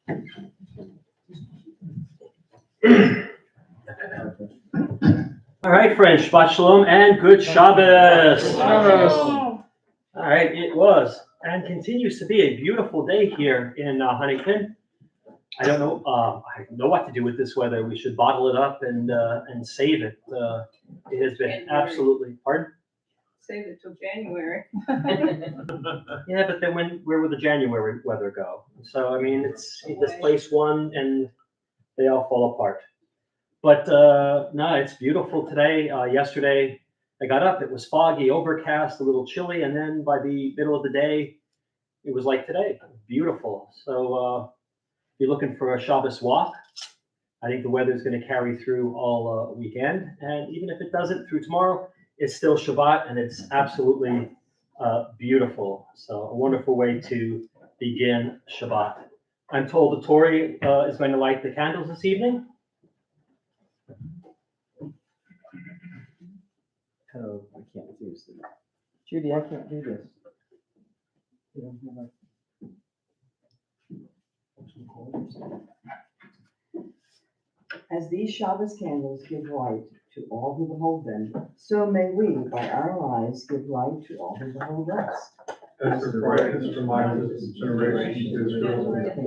All right, friends, Shabbat Shalom and good Shabbos. All right, it was and continues to be a beautiful day here in Huntington. I don't know. I don't know what to do with this weather. We should bottle it up and save it. It has been January. Absolutely. Pardon? Save it till January. Yeah, but then where would the January weather go? So I mean, it's you displace one and they all fall apart. But no, it's beautiful today. Yesterday I got up, it was foggy, overcast, a little chilly, and then by the middle of the day, it was like today, beautiful. So if you're looking for a Shabbos walk, I think the weather is going to carry through all weekend. And even if it doesn't through tomorrow, it's still Shabbat and it's absolutely beautiful. So a wonderful way to begin Shabbat. I'm told the Tori is going to light the candles this evening. Oh, I can't do this. Judy, I can't do this. You don't have As these Shabbos candles give light to all who behold them, so may we, by our lives, give light to all who behold us. As the brightness reminds us of generation to generation,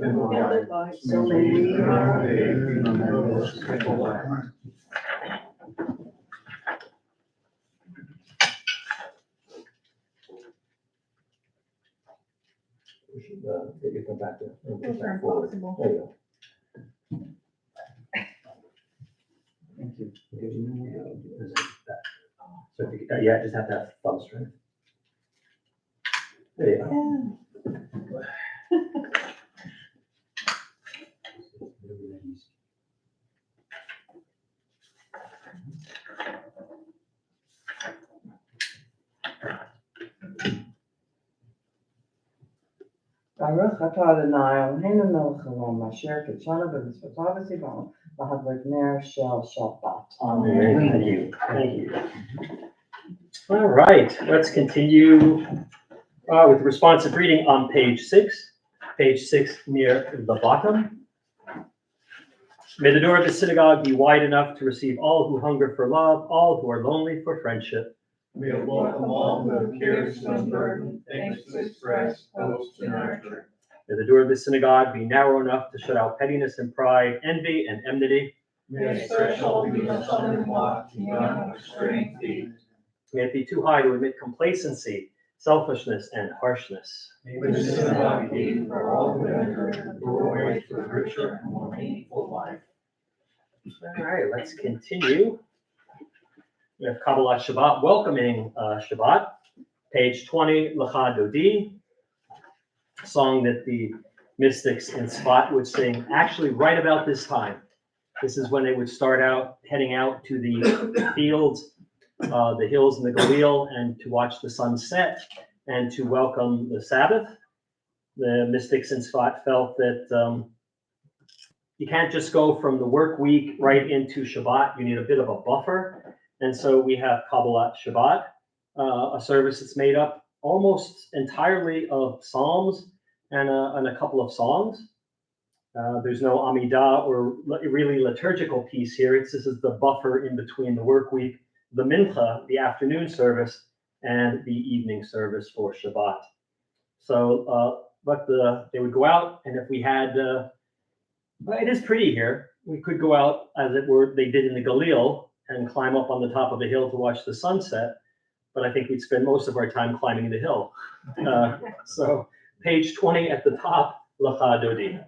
So may we, in our day, remember those faithful life. We should take it back there. Those are impossible. There you go. Thank you. So if you, yeah, just have to have thumb strength. There you go. Baruch atah Adonai Eloheinu melech haolam asher kitshanu b'mitzvotav v'tzivonu v'hadlik ner shel Shabbat. Amen. Thank you. Thank you. All right, let's continue with responsive reading on page 6. Page 6 near the bottom. May the door of the synagogue be wide enough to receive all who hunger for love, all who are lonely for friendship. May it welcome all who have cares to unburden, things to express, hopes to nurture. May the door of the synagogue be narrow enough to shut out pettiness and pride, envy and enmity. May its threshold be a southern block beyond which straying feet. May it be too high to admit complacency, selfishness, and harshness. May the synagogue be for all who enter the doorway to a richer and more meaningful life. All right, let's continue. We have Kabbalat Shabbat, welcoming Shabbat, page 20, Lecha Dodi, a song that the mystics in Tzfat would sing actually right about this time. This is when they would start out, heading out to the fields, the hills and the Galil, and to watch the sun set and to welcome the Sabbath. The mystics in Tzfat felt that you can't just go from the work week right into Shabbat. You need a bit of a buffer. And so we have Kabbalat Shabbat, a service that's made up almost entirely of psalms and a couple of songs. There's no Amidah or really liturgical piece here. This is the buffer in between the work week, the Mincha, the afternoon service, and the evening service for Shabbat. So, they would go out, and if we had, it is pretty here. We could go out, as it were, they did in the Galil, and climb up on the top of a hill to watch the sunset. But I think we'd spend most of our time climbing the hill. So page 20 at the top, Lecha Dodi.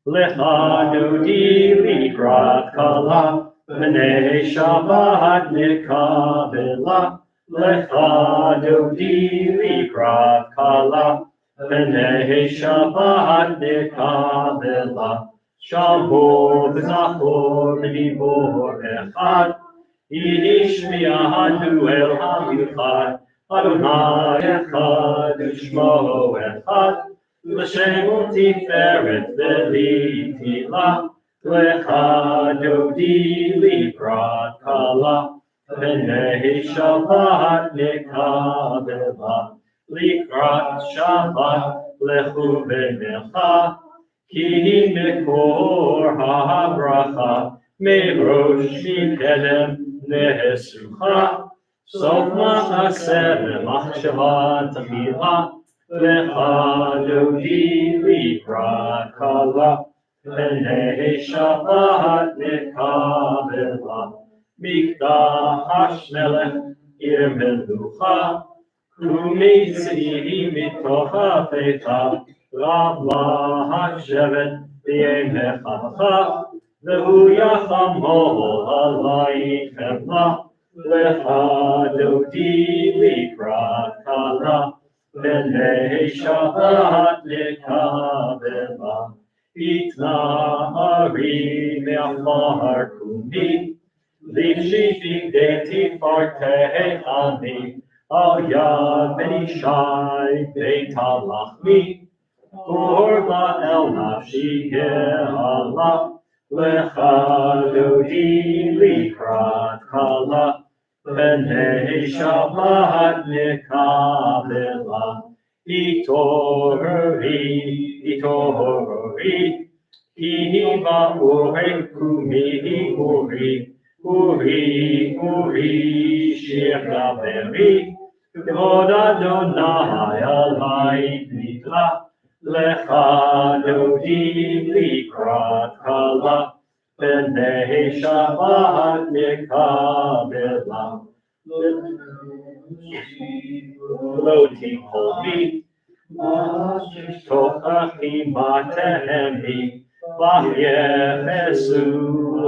Lecha Dodi likrat kala, B'nei Shabbat nikabela. Lecha Dodi likrat kala, B'nei Shabbat nikabela. Shalom v'zachor v'dibor echad, Yishmi'anu el hamichad, Adonai echad u'shmo echad, L'shem tiferet v'litila, Lecha Dodi likrat kala, B'nei Shabbat nikabela, Likrat Shabbat לכו במלכה, כי מקור הברכה, מראש מקדם נאסוכה, סוף מעשה במחשבה תחילה, לך דודי לקראת כלה, פני שבת נקבלה, מקדש מלך עיר מלוכה, קומי צאי מתוך הפתח, רב להשבת בימי חנוכה, והוא יחמול עלי חמלה, לך דודי לקראת כלה, פני שבת נקבלה, התנערי מעפר קומי, לפשיטי תפארתי עמי, על יד בן ישי בית הלחמי, אור באל נפשי גאלה, לך דודי לקראת כלה, פני שבת נקבלה, התעוררי, כי באורי קומי אורי, שיר דברי, כבוד אדוני עלי נתלה, לך דודי לקראת כלה, פני שבת נקבלה. לא תיפול בי, תוכחי תהמי, ויחסו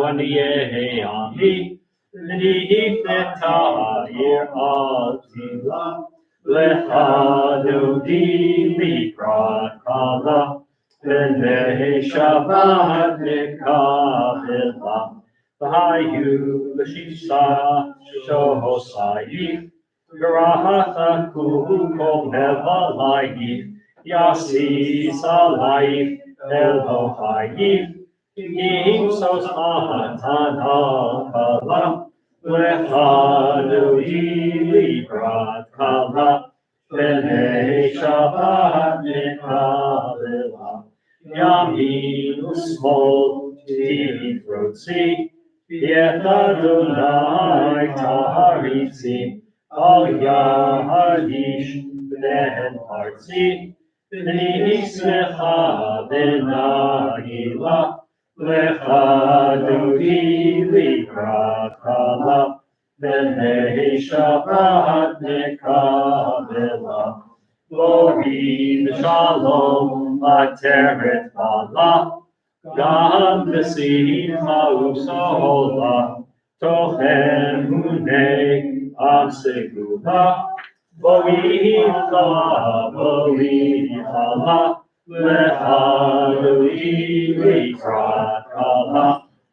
עניי עמי, ונפלטה עיר אל תילה, לך דודי לקראת כלה, פני שבת נקבלה. והיו לשישה שוסייך, ורחקו כל נבלייך, יסיס עלייך אלוהייך, ימסוס מתנה כלה, לך דודי לקראת כלה, פני שבת נקבלה. ימין ושמאל תפרוצי, את אדוני תריצי, על יד איש בן ארצי, בני שמחה ונעילה, לך דודי לקראת כלה, פני שבת נקבלה. בואי בשלום עטרת בעלה, גם בשמחה וסהולה, תוך אמוני עם סגולה. בואי חלה, לך דודי לקראת כלה,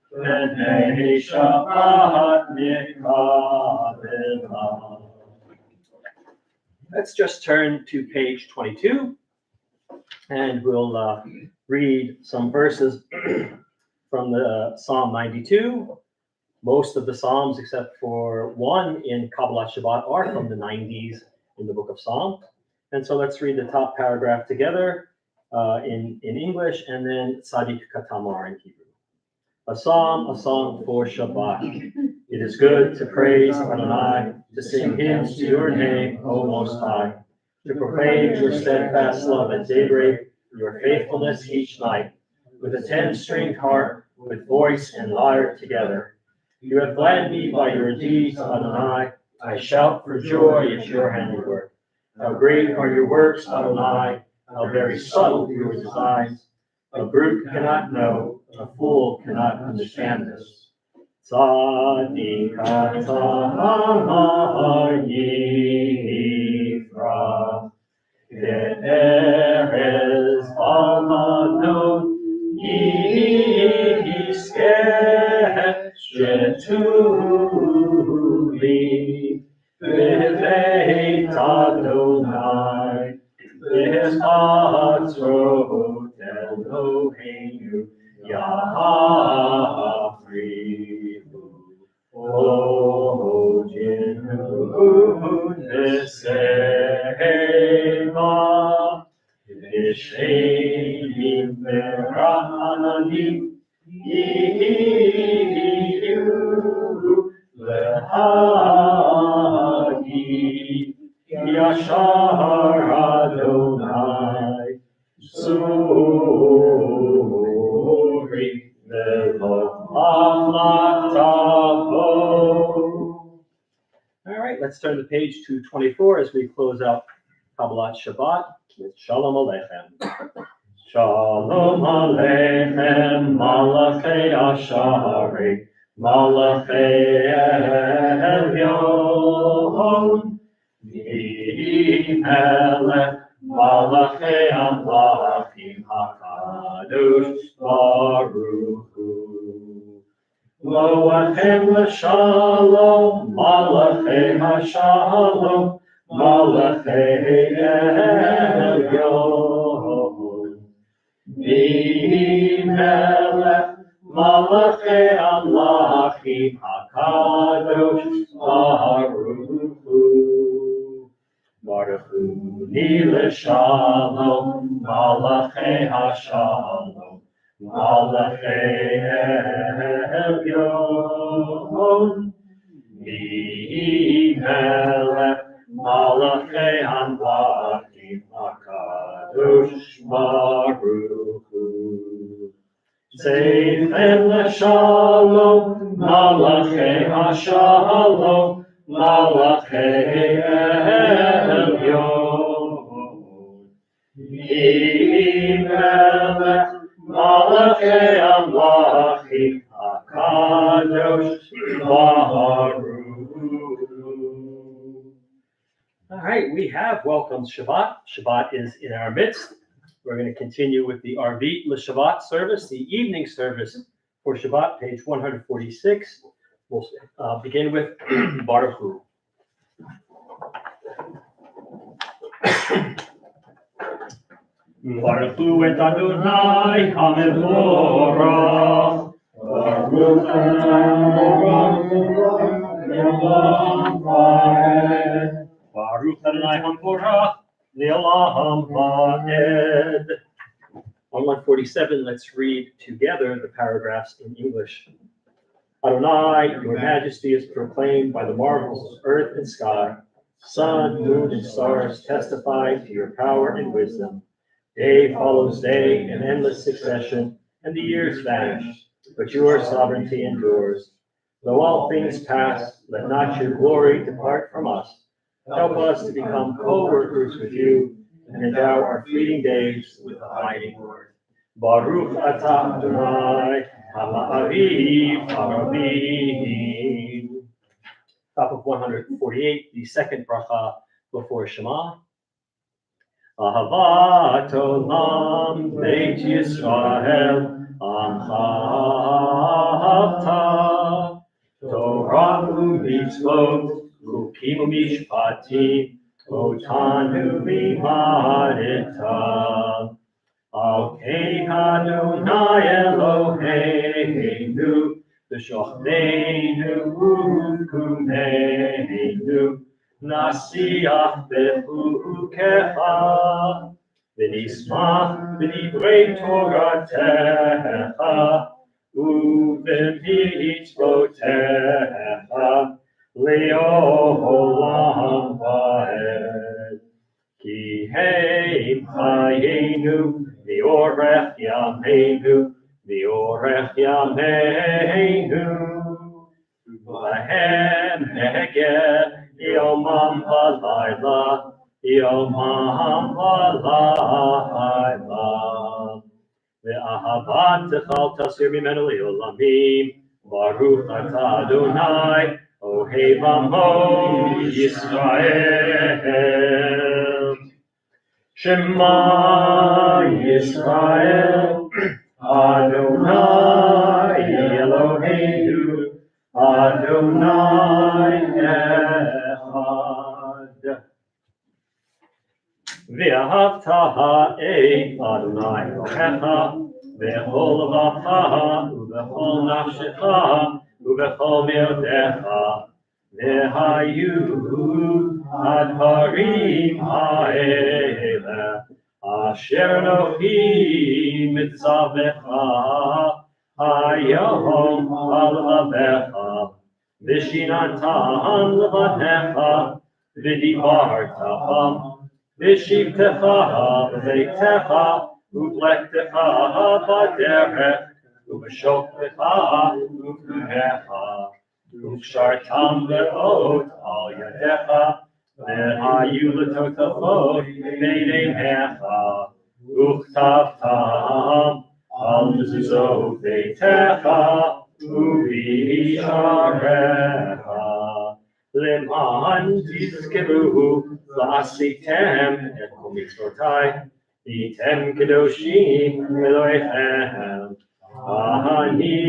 פני שבת נקבלה. Let's just turn to page 22, and we'll read some verses from the Psalm 92. Most of the Psalms, except for one in Kabbalat Shabbat, are from the 90s in the book of Psalm. And so let's read the top paragraph together in English, and then Tzadik Katamar in Hebrew. A song for Shabbat. It is good to praise Adonai, to sing hymns to your name, O Most High, to proclaim your steadfast love at daybreak, your faithfulness each night, with a 10-stringed harp, with voice and lyre together. You have gladdened me by your deeds, Adonai. I shout for joy at your handiwork. How great are your works, Adonai. How very subtle your designs. A brute cannot know, a fool cannot understand this. Tzadik Katamar Yifrach, Ve'erez Almadon Yiskeh Shetuli, Beveit Adonai, Be'atzrot Eloheinu Yahrihu, Ojinu Neseva, Elohim Vera'ananim Yihiyu Lehagi Yashar Adonai Suri Velo Amlatavo. All right, let's turn the page to 24 as we close out Kabbalat Shabbat with Shalom Aleichem. Shalom Aleichem, Malachei Ashari, Malachei Elyon, V'melech, Malachei Amlachim HaKadosh Baruch Hu. Lo Achem L'Shalom, Malachei HaShalom, Malachei Elyon. V'melech, Malachei Amlachim HaKadosh Baruch Hu. Baruch Hu Ni L'Shalom, Malachei HaShalom, Malachei Elyon. V'melech, Malachei Amlachim HaKadosh Baruch Hu. Seifem L'Shalom, Malachei HaShalom, Malachei Elyon. V'melech, Malachei Amlachim HaKadosh Baruch Hu. All right, we have welcomed Shabbat. Shabbat is in our midst. We're going to continue with the Arvit L'Shabbat service, the evening service for Shabbat, page 146. We'll begin with Baruch Hu. Baruch Hu et Adonai HaMevorach, Baruch Adonai Baruch Adonai HaMevorach, Le'olam Va'ed. On 147, let's read together the paragraphs in English. Adonai, your majesty is proclaimed by the marvels of earth and sky. Sun, moon, and stars testify to your power and wisdom. Day follows day in endless succession, and the years vanish, but your sovereignty endures. Though all things pass, let not your glory depart from us. Help us to become co-workers with you, and endow our fleeting days with the abiding word. Baruch atah Adonai, Ha'aviv Haravim. Top of 148, the second bracha before Shema. Ahavat olam beit Yisrael, amcha ahavta, Torah u'mitzvot, Chukim u'mishpatim, otanu limadeta. Al kein Adonai Eloheinu, v'shochneinu u'kumeinu, nasiach bechukecha, v'nismach b'divrei Toratecha, u'b'mitzvotecha, le'olam va'ed. Ki heim chayenu, v'orech yameinu, v'orech yameinu, v'lahem negeh, yomam v'layla, yomam v'layla. Ve'ahavat techal tasir mimenu le'olamim, baruch atah Adonai, Ohei Amo Yisrael. Shema Yisrael, Adonai Eloheinu, Adonai Echad. Ve'ahavta ha'et Adonai Elohecha, ve'chol levacha, u'vechol nafshecha, u'vechol me'odecha, ve'hayu adharim ha'ele, Asher Anochi mitzavecha hayom al avecha v'shinatan levanecha v'dibarta v'shivtecha b'beitecha u'vlektecha b'derech u'v'shoktecha u'v'necha u'kshartam le'ot al yadecha ve'hayu l'totafot b'neinecha u'chtavtam al mezuzot beitecha u'v'isharecha Leman tizkeru la'asitem et kol mitzvotai v'yitem kedoshim Elohechem Ani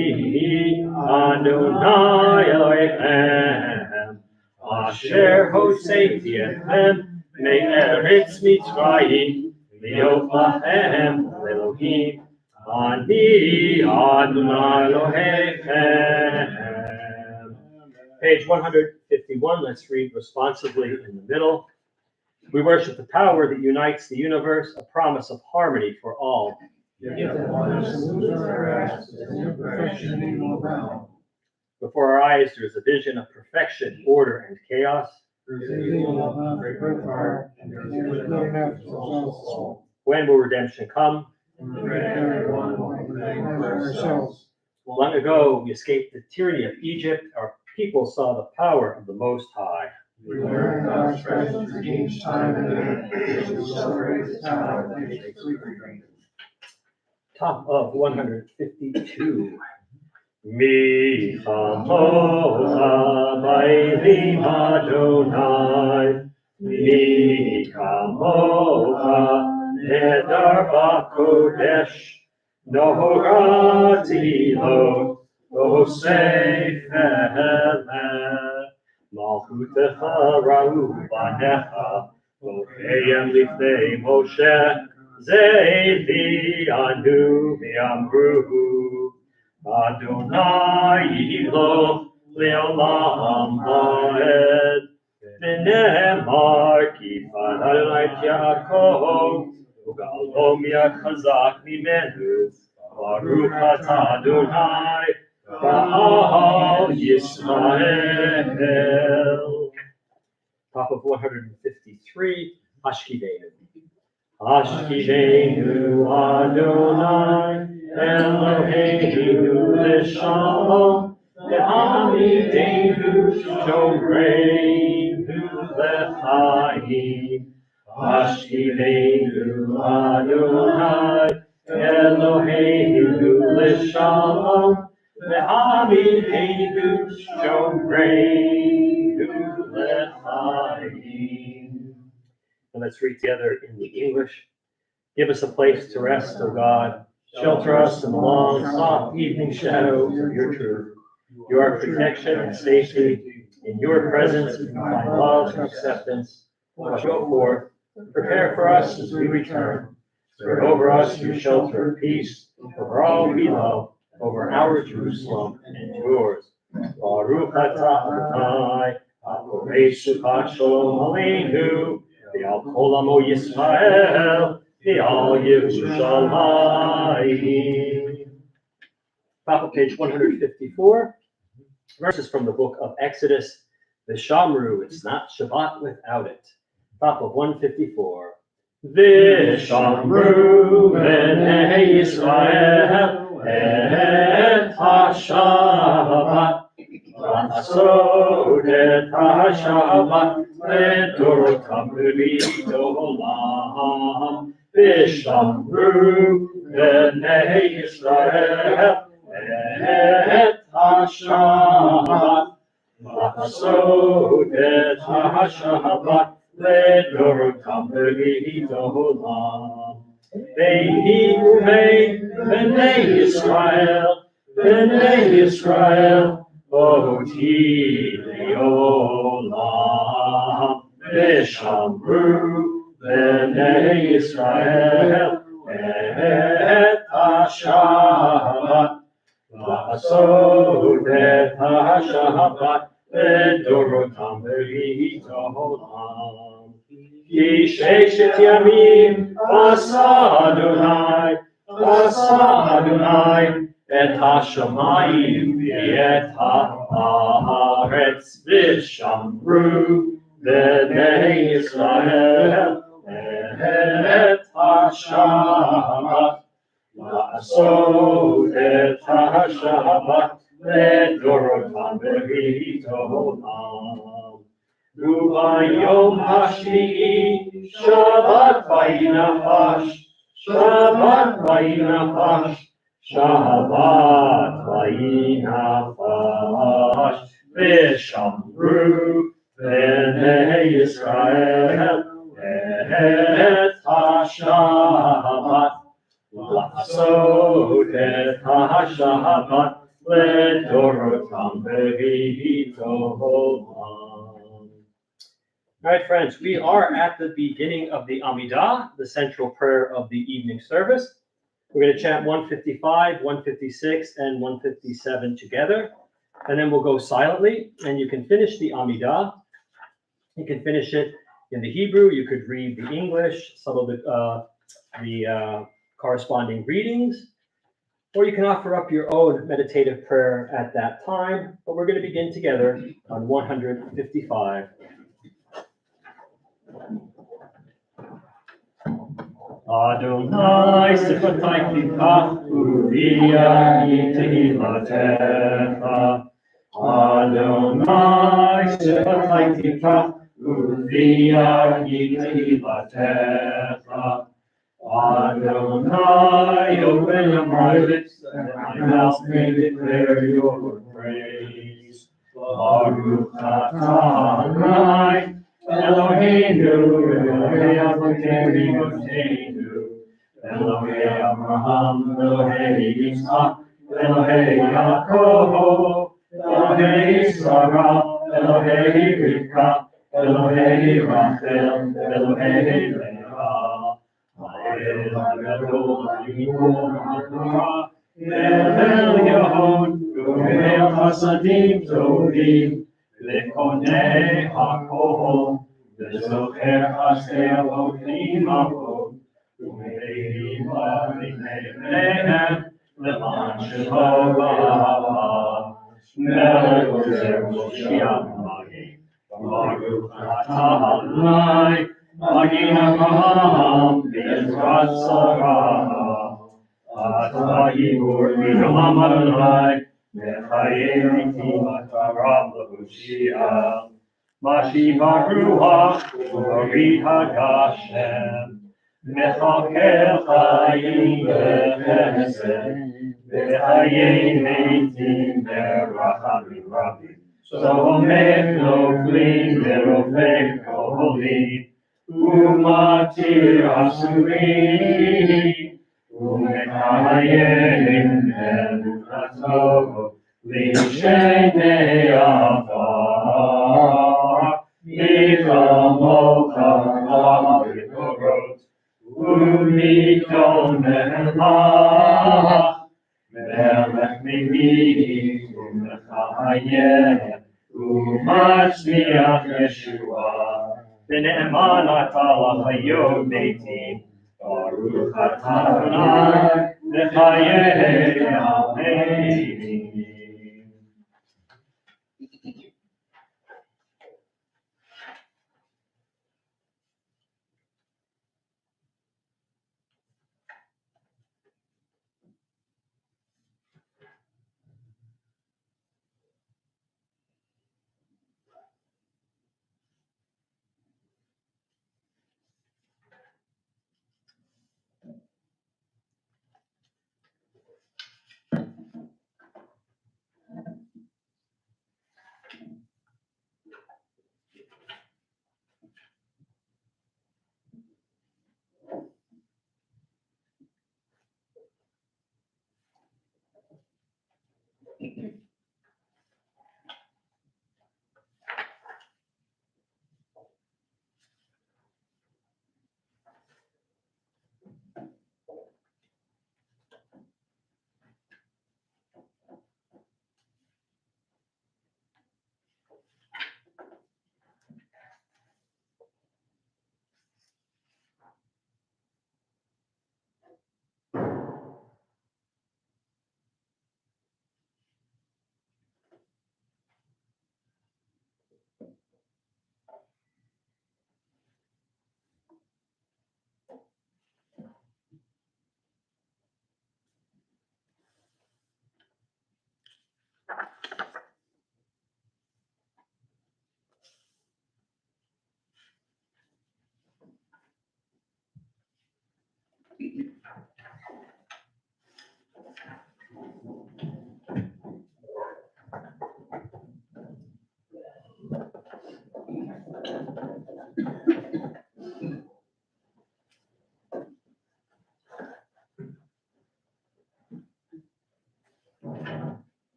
Adonai Elohechem Asher hoseti etchem me'eretz Mitzrayim liot lachem Elohim Ani Adonai Elohechem. Page 151, let's read responsively in the middle. We worship the power that unites the universe, a promise of harmony for all. Before our eyes, there is a vision of perfection, order, and chaos. When will redemption come? Long ago, we escaped the tyranny of Egypt. Our people saw the power of the Most High. We learned God's presence redeems time and energy to celebrate the time that makes we free. Top of 152. Mi chamocha ba'elim Adonai, mi chamocha nehedar b'kodesh, nohorati lo, sefer malchutecha ra'u banecha, v'cheyem lifnei Moshe, ze'evi anu v'amru, Adonai yiloch le'olam ha'ed, v'ne'emar ki fan Adonai Yaakov, u'ga'alom chazak mimenu, baruch atah Adonai, ba'al Yisrael. Top of 153, Ashkivenu. Ashkivenu Adonai, Eloheinu l'shalom, ve'amidenu shoreinu l'chaim. Ashkivenu Adonai, Eloheinu l'shalom, ve'amidenu shoreinu l'chaim. And let's read together in the English. Give us a place to rest, O God. Shelter us in the long, soft evening shadows of your truth. Your protection and safety. In your presence we find love and acceptance. Go forth. Prepare for us as we return. Spread over us your shelter of peace. Over all we love. Over our Jerusalem and yours. Baruch atah Adonai. Haporei sukat shalom aleinu. Ve'al kol amo Yisrael, ve'al Yerushalayim. Top of page 154, verses from the book of Exodus. V'shamru, it's not Shabbat without it. Top of 154. V'shamru b'nei Yisrael et ha-Shabbat. Asod et ha-Shabbat לדורותם לעולם, ושמרו בני ישראל את השבת, לעשות את השבת לדורותם לעולם. ויהיו בני ישראל אותי לעולם. ושמרו בני ישראל את השבת, לעשות את השבת לדורותם בראית העולם. כי 6 ימים Asa Adonai, et hashamayim et haaretz v'shamru b'nei Yisrael et hashabat la'asot et hashabat לדורותם בריתם. וביום השביעי שבת וינפש, שבת וינפש, שבת וינפש, ושמרו בני ישראל את השבת, לעשות את השבת לדורותם בריתם. All right, friends, we are at the beginning of the Amidah, the central prayer of the evening service. We're going to chant 155, 156, and 157 together, and then we'll go silently, and you can finish the Amidah. You can finish it in the Hebrew, you could read the English, some of the corresponding readings, or you can offer up your own meditative prayer at that time, but we're going to begin together on 155. Adonai sifatai tikach uviyani tehilatecha. Adonai sifatai tikach uviyani tehilatecha. Adonai open my lips and my mouth may declare your praise. Baruch atah Adonai Eloheinu, Elohei Avotenu, Elohei Abraham, Elohei Yitzchak, Elohei Yaakov, Elohei Sarah, Elohei Rivka, Elohei Rachel, Elohei Leah, Ha'el HaGadol HaGibor HaTorah, El Elyon, Goel Chasadim Tovim, Lekonei HaKol, וזוכר חסדי אבותים אבות, ומאירים בניהם למען שמו באהבה. מלך עוזר מושיע ומגן, ברוך אתה אדוני, מגן אברהם בעזרת שרה. אתה גיבור מלחם אדוני, מחיי מתים אתה רב להושיע. Mashiach Ruach, Uri HaGashem, Mechakel Chayim B'Chesed, V'Chayei Meitim B'Rachamim Rabim, Somek Noflim V'Rofek Koholim, Umatir Asurim, Umekayim Emunato, L'Shenei Avar. Umikol melech, melech mimini, umechayeh, u'matzliach Yeshua. V'ne'eman ata l'chayot meitim, baruch atah Adonai, v'chayei ameim.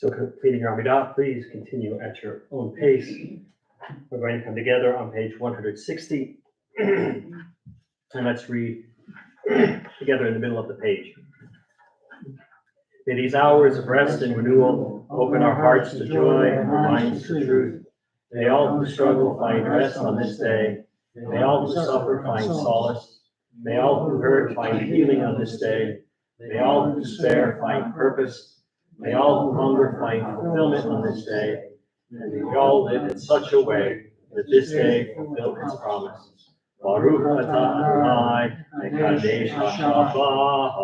So completing your Amidah, please continue at your own pace. We're going to come together on page 160. And let's read together in the middle of the page. May these hours of rest and renewal open our hearts to joy and our minds to truth. May all who struggle find rest on this day. May all who suffer find solace. May all who hurt find healing on this day. May all who despair find purpose. May all who hunger find fulfillment on this day. And may we all live in such a way that this day fulfill its promise. Baruch atah Adonai, mekadesh ha-Shabbat.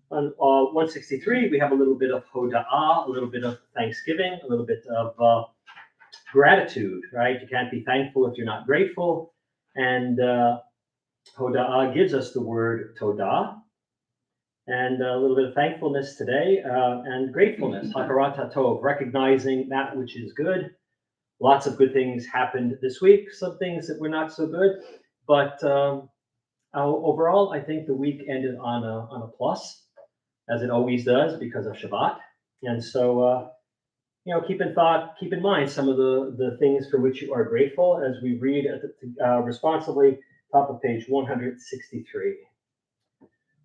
On 163, we have a little bit of hoda'ah, a little bit of thanksgiving, a little bit of gratitude, right? You can't be thankful if you're not grateful. And hoda'ah gives us the word todah, and a little bit of thankfulness today, and gratefulness, hakarat hatov, recognizing that which is good. Lots of good things happened this week, some things that were not so good, but overall, I think the week ended on a plus, as it always does because of Shabbat. And so, keep in mind some of the things for which you are grateful as we read responsibly, top of page 163.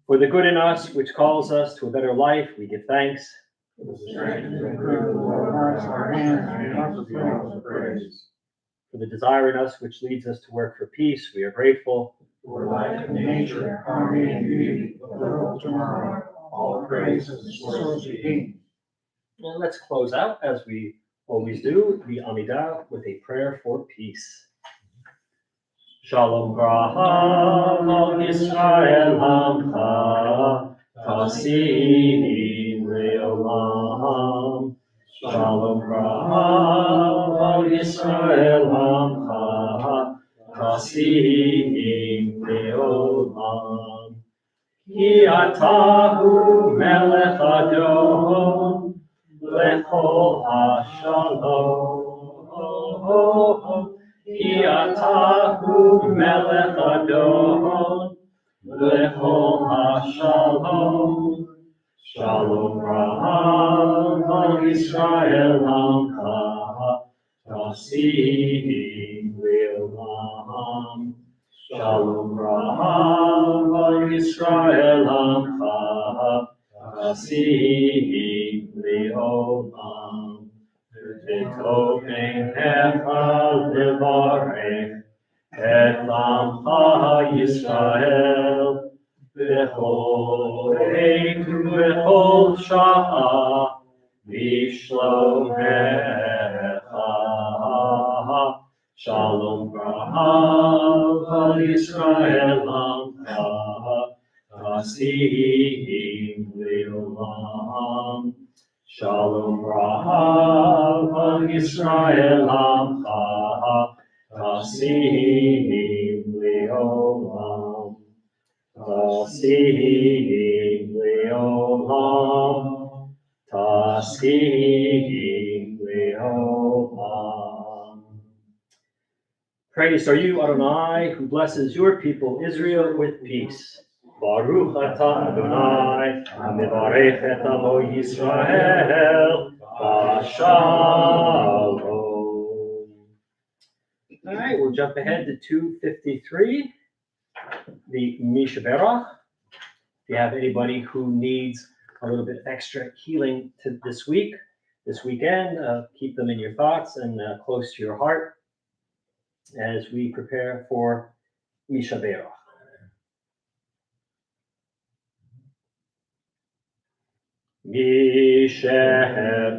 For the good in us, which calls us to a better life, we give thanks. For the strength to improve our hearts, our hands, and our songs of praise. For the desire in us, which leads us to work for peace, we are grateful. For life and nature, harmony and beauty, the world tomorrow, all praise and source of being. And let's close out, as we always do, the Amidah with a prayer for peace. Shalom Bracha Yisrael Hamcha Tasim Leolam. Shalom Bracha Yisrael Hamcha Tasim Leolam. Ki atahu melech adon lechol hashalom. Ki atahu melech adon lechol hashalom. Shalom Raham Yisrael Hamcha Tasim Leolam. Shalom Raham Yisrael Hamcha Tasim Leolam. V'tokenecha levarech et Amcha Yisrael b'chol עת ובכל שעה בשלומך. Shalom Bracha Yisrael Hamcha Tasim Leolam. Shalom Bracha Yisrael Hamcha Tasim Leolam. Tasim Leolam. Tasim Leolam. Praised are you, Adonai, who blesses your people Israel with peace. Baruch atah Adonai, mevarech et amo Yisrael, Shalom. All right, we'll jump ahead to 253, the Misha Berach. If you have anybody who needs a little bit extra healing to this weekend, keep them in your thoughts and close to your heart as we prepare for Misha Berach. Misha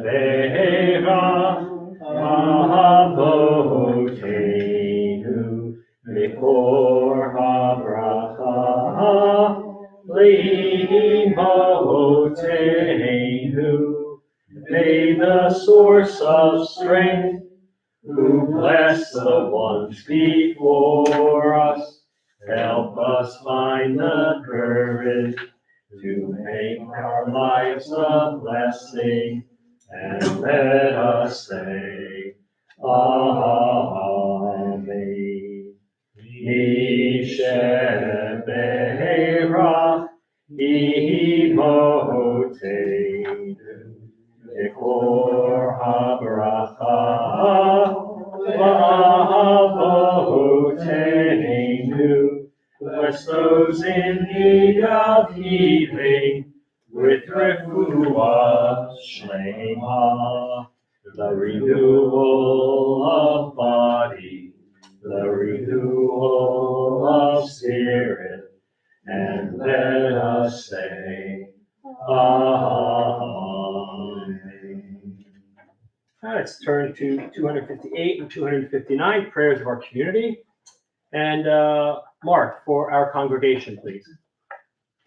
Berach Avotenu Mikor HaBracha L'Imotenu. May the source of strength, who bless the ones before us, help us find the courage to make our lives a blessing, and let us say, Amen. Misha Berach Imotenu v'ahavotenu. Bless those in need of healing with refuah shlema, the renewal of body, the renewal of spirit, and let us say, Amen. Let's turn to 258 and 259, prayers of our community. And Mark, for our congregation, please.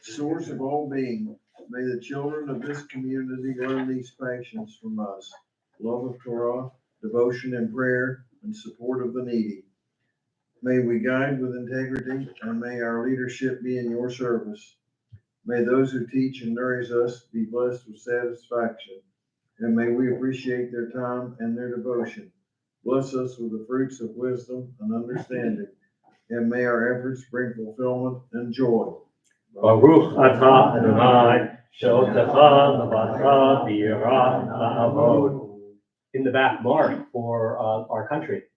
Source of all being, may the children of this community learn these passions from us: love of Torah, devotion and prayer, and support of the needy. May we guide with integrity, and may our leadership be in your service. May those who teach and nourish us be blessed with satisfaction, and may we appreciate their time and their devotion. Bless us with the fruits of wisdom and understanding, and may our efforts bring fulfillment and joy. Baruch atah Adonai, she'otecha levacha b'yirah ha'avod. In the back, Mark, for our country.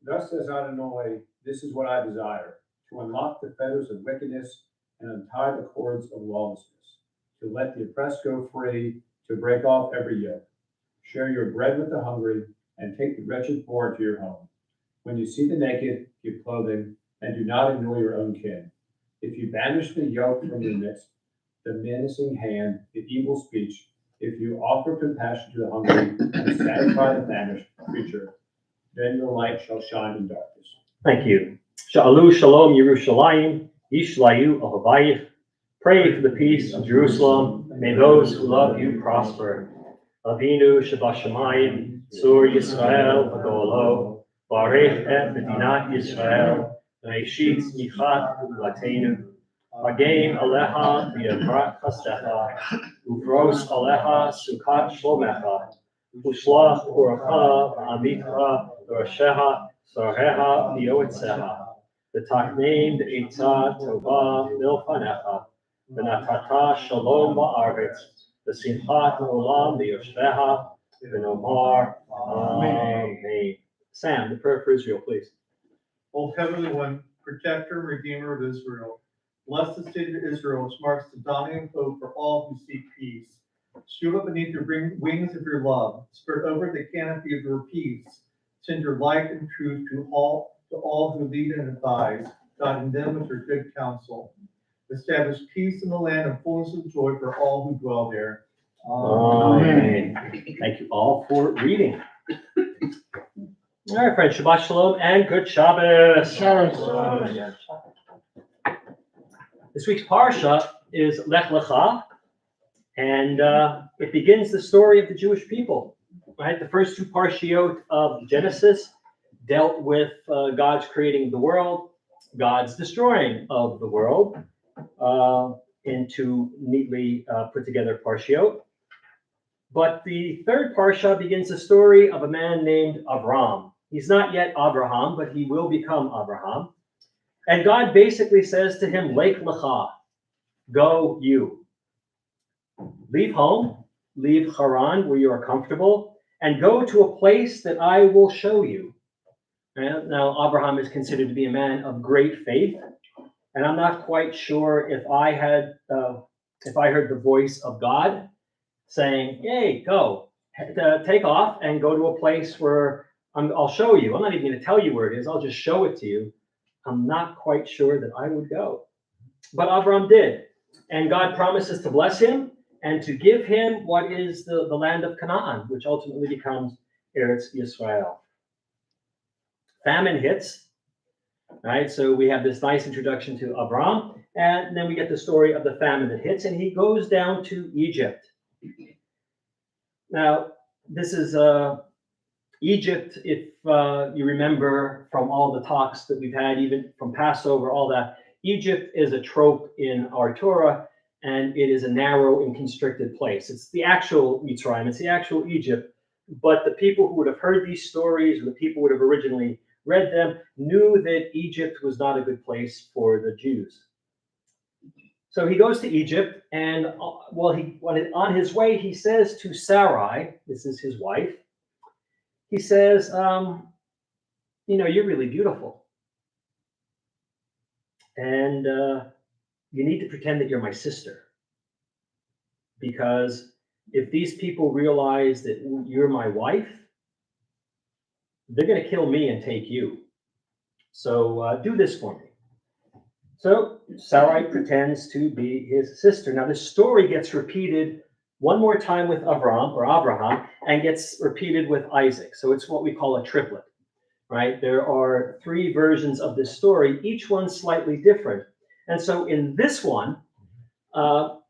Thus says Adonai, this is what I desire, to unlock the fetters of wickedness and untie the cords of lawlessness, to let the oppressed go free, to break off every yoke. Share your bread with the hungry, and take the wretched poor to your home. When you see the naked, give clothing, and do not ignore your own kin. If you banish the yoke from your midst, the menacing hand, the evil speech, if you offer compassion to the hungry and satisfy the famished creature, then your light shall shine in darkness. Thank you. Sha'alu shalom Yerushalayim, Yishlayu Ahavayif. Pray for the peace of Jerusalem. May those who love you prosper. Avinu Shabashamayim, Sur Yisrael V'golo, Barech et Medinat Yisrael, Reishit Nichat Latenu, Again Aleha V'yavrat Chastecha, Ufros Aleha Sukat Shlomecha, Ushlach Uracha V'amitra Rasheha Sarheha V'yoetzeha, V'takneim De'itza Tova Milfanecha, V'natata Shalom Ba'aretz, V'simchat Olam V'yoshveha, V'nomar Amen. Sam, the prayer for Israel, please. O Heavenly One, protector and redeemer of Israel, bless the state of Israel, which marks the dawning of hope for all who seek peace. Shield up beneath your wings of your love, spread over the canopy of your peace. Send your light and truth to all who lead and advise, guiding them with your good counsel. Establish peace in the land and fullness of joy for all who dwell there. Amen. Thank you all for reading. All right, friends, Shabbat Shalom and good Shabbos. This week's Parsha is Lech Lecha, and it begins the story of the Jewish people. Right, the first two Parshiot of Genesis dealt with God's creating the world, God's destroying of the world, into neatly put together Parshiot. But the third Parsha begins the story of a man named Avram. He's not yet Abraham, but he will become Abraham. And God basically says to him, Lech Lecha, go you. Leave home, leave Haran where you are comfortable, and go to a place that I will show you. And now, Abraham is considered to be a man of great faith, and I'm not quite sure if I heard the voice of God saying, "Hey, go, take off and go to a place where I'll show you. I'm not even going to tell you where it is. I'll just show it to you." I'm not quite sure that I would go, but Abraham did, and God promises to bless him and to give him what is the land of Canaan, which ultimately becomes Eretz Yisrael. Famine hits, right? So we have this nice introduction to Abraham, and then we get the story of the famine that hits, and he goes down to Egypt. Now, this is Egypt, if you remember from all the talks that we've had, even from Passover, all that, Egypt is a trope in our Torah, and it is a narrow and constricted place. It's the actual Mitzrayim, it's the actual Egypt, but the people who would have heard these stories, or the people who would have originally read them, knew that Egypt was not a good place for the Jews. So he goes to Egypt, and on his way, he says to Sarai, this is his wife, he says, you're really beautiful. And you need to pretend that you're my sister. Because if these people realize that you're my wife, they're going to kill me and take you. So do this for me. So Sarai pretends to be his sister. Now this story gets repeated one more time with Abraham, and gets repeated with Isaac. So it's what we call a triplet, right? There are 3 versions of this story, each one slightly different. And so in this one,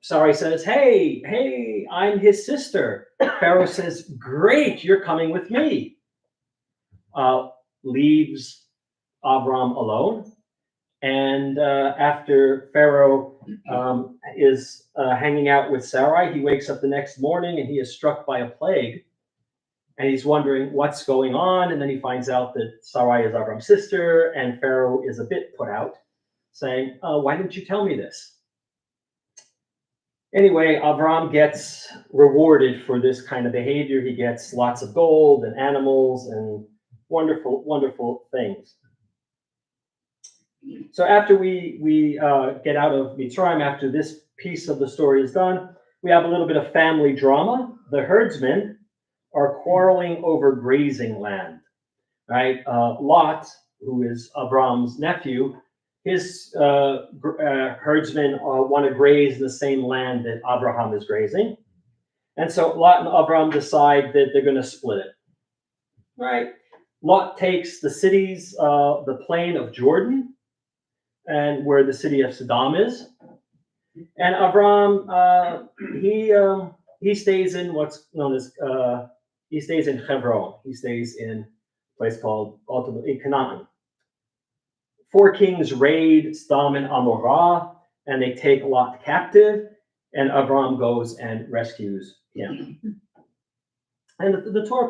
Sarai says, hey, I'm his sister. Pharaoh says, great, you're coming with me. Leaves Abram alone. And after Pharaoh is hanging out with Sarai, he wakes up the next morning and he is struck by a plague. And he's wondering what's going on. And then he finds out that Sarai is Abram's sister, and Pharaoh is a bit put out, saying, why didn't you tell me this? Anyway, Abram gets rewarded for this kind of behavior. He gets lots of gold and animals and wonderful, wonderful things. So after we get out of Mitzrayim, after this piece of the story is done, we have a little bit of family drama. The herdsmen are quarreling over grazing land, right? Lot, who is Abram's nephew, his herdsmen want to graze the same land that Abraham is grazing. And so Lot and Abram decide that they're going to split it, right? Lot takes the cities, the plain of Jordan, and where the city of Sodom is. And Abram, he stays in what's known as, he stays in Hebron. He stays in a place called, ultimately, Canaan. 4 kings raid Sodom and Amorah, and they take Lot captive, and Abram goes and rescues him. And the Torah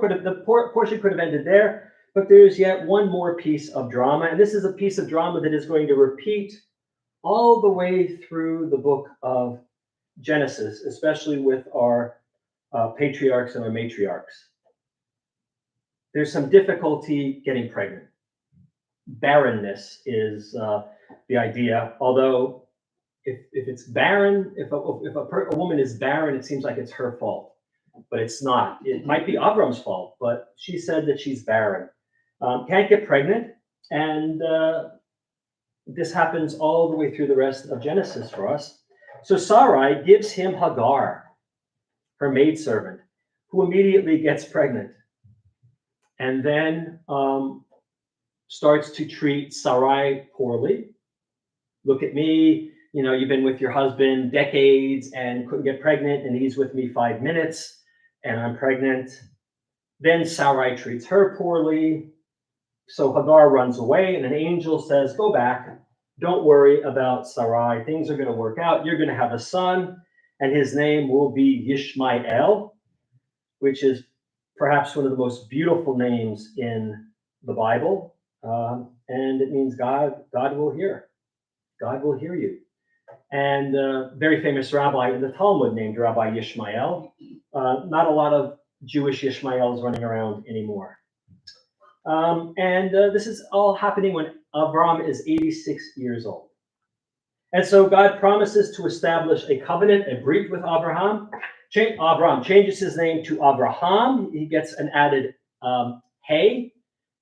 portion could have ended there, but there's yet one more piece of drama, and this is a piece of drama that is going to repeat all the way through the book of Genesis, especially with our patriarchs and our matriarchs. There's some difficulty getting pregnant. Barrenness is the idea, although if it's barren, if a woman is barren, it seems like it's her fault, but it's not. It might be Abram's fault, but she said that she's barren. Can't get pregnant, and this happens all the way through the rest of Genesis for us. So Sarai gives him Hagar, her maidservant, who immediately gets pregnant, and then starts to treat Sarai poorly. Look at me, you've been with your husband decades and couldn't get pregnant, and he's with me 5 minutes, and I'm pregnant. Then Sarai treats her poorly. So Hagar runs away, and an angel says, go back. Don't worry about Sarai. Things are going to work out. You're going to have a son, and his name will be Yishmael, which is perhaps one of the most beautiful names in the Bible. And it means God will hear. God will hear you. And a very famous rabbi in the Talmud named Rabbi Yishmael. Not a lot of Jewish Yishmaels running around anymore. This is all happening when Abram is 86 years old. And so God promises to establish a covenant, a brit with Abraham. Abram changes his name to Abraham. He gets an added hey.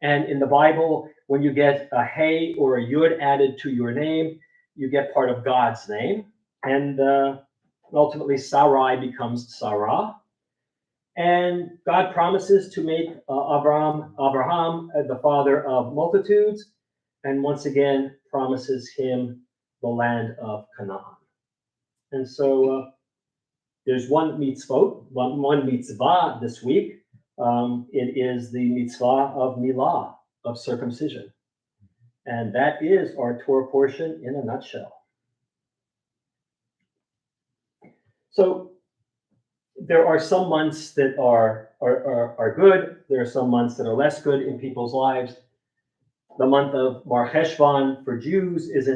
And in the Bible, when you get a hey or a yud added to your name, you get part of God's name. And ultimately, Sarai becomes Sarah. And God promises to make Abraham the father of multitudes, and once again promises him the land of Canaan. And so there's one mitzvah this week. It is the mitzvah of milah, of circumcision. And that is our Torah portion in a nutshell. So there are some months that are good. There are some months that are less good in people's lives. The month of Mar Cheshvan for Jews is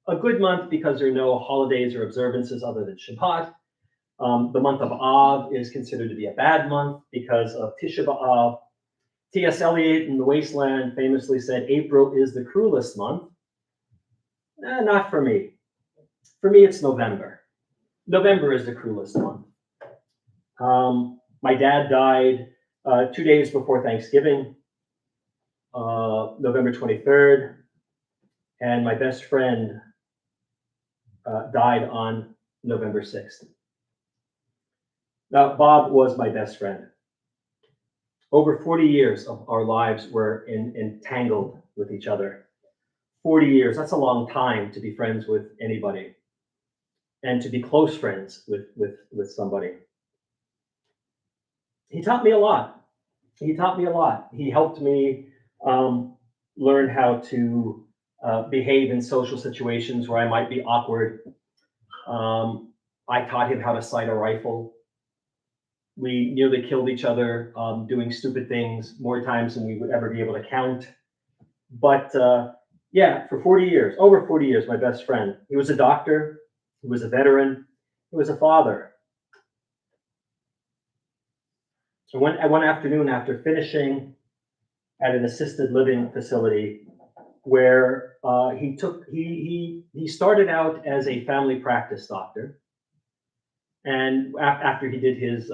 a good month because there are no holidays or observances other than Shabbat. The month of Av is considered to be a bad month because of Tisha B'Av. T.S. Eliot in The Wasteland famously said, April is the cruelest month. Not for me. For me, it's November. November is the cruelest month. My dad died 2 days before Thanksgiving, November 23rd, and my best friend died on November 6th. Now, Bob was my best friend. Over 40 years of our lives were entangled with each other. 40 years, that's a long time to be friends with anybody and to be close friends with somebody. He taught me a lot. He taught me a lot. He helped me learn how to behave in social situations where I might be awkward. I taught him how to sight a rifle. We nearly killed each other doing stupid things more times than we would ever be able to count. But yeah, for 40 years, over 40 years, my best friend. He was a doctor. He was a veteran. He was a father. So one afternoon after finishing at an assisted living facility where he started out as a family practice doctor. And after he did his,